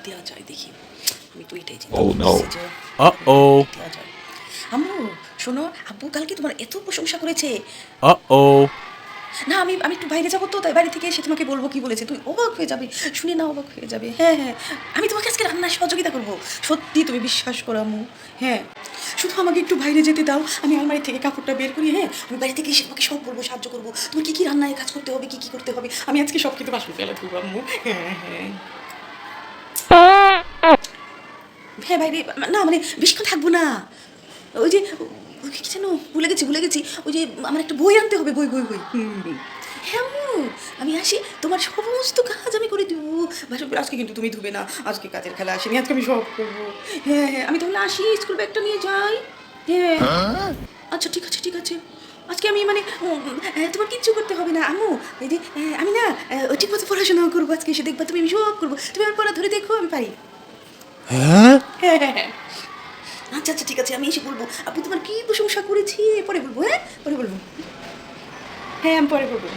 দেওয়া যায় দেখি। আমি তো এটাই চিন্তা Oh no. করতেছি যে Uh-oh. দেওয়া যায়। আম্মু শোনো, আব্বু কালকে তোমার এত প্রশংসা করেছে। Uh-oh. না আমি আমি একটু বাইরে যাবো তো, তাই বাইরে থেকে এসে তোমাকে বলবো কি বলেছে, তুই অবাক হয়ে যাবে, শুনে না অবাক হয়ে যাবে। হ্যাঁ হ্যাঁ, আমি তোমাকে আজকে রান্নায় সহযোগিতা করবো, সত্যি তুমি বিশ্বাস করো আম্মু। হ্যাঁ, শুধু আমাকে একটু বাইরে যেতে দাও, আমি আলমারি থেকে কাপড়টা বের করি। হ্যাঁ, আমি বাইরে থেকে এসে তোমাকে সব বলবো, সাহায্য করবো, তোমার কী কী রান্নায় কাজ করতে হবে, কী কী করতে হবে, আমি আজকে সব কিছু বাসন ফেলে দেবো আম্মু। হ্যাঁ হ্যাঁ হ্যাঁ, বাইরে না মানে বেশিক্ষণ থাকবো না। ওই যে কি যেন ভুলে গেছি, ওই যে আমার একটা বই আনতে হবে, বই বই বই। হ্যাঁ আম্মু, আমি আসি, তোমার সমস্ত কাজ আমি করে দেবো। বাসন আজকে কিন্তু তুমি ধুবে না, আজকে কাজের খেলা আসেনি, আজকে আমি সব করবো। হ্যাঁ হ্যাঁ, আমি তাহলে আসি, স্কুল ব্যাগটা নিয়ে যাই। হ্যাঁ আচ্ছা ঠিক আছে ঠিক আছে। আজকে আমি মানে তোমার কিচ্ছু করতে হবে না আম্মু। এই যে আমি না ঠিক মতো পড়াশোনাও করবো, আজকে এসে দেখবা তুমি, আমি সব করবো, তুমি আমার পড়া ধরে দেখো, আমি পারি। Huh? হ্যাঁ হ্যাঁ হ্যাঁ, আচ্ছা আচ্ছা ঠিক আছে, আমি এসে বলবো আপু তোমার কী প্রশংসা করেছি, পরে বলবো। হ্যাঁ পরে বলবো, হ্যাঁ আমি পরে বলবো।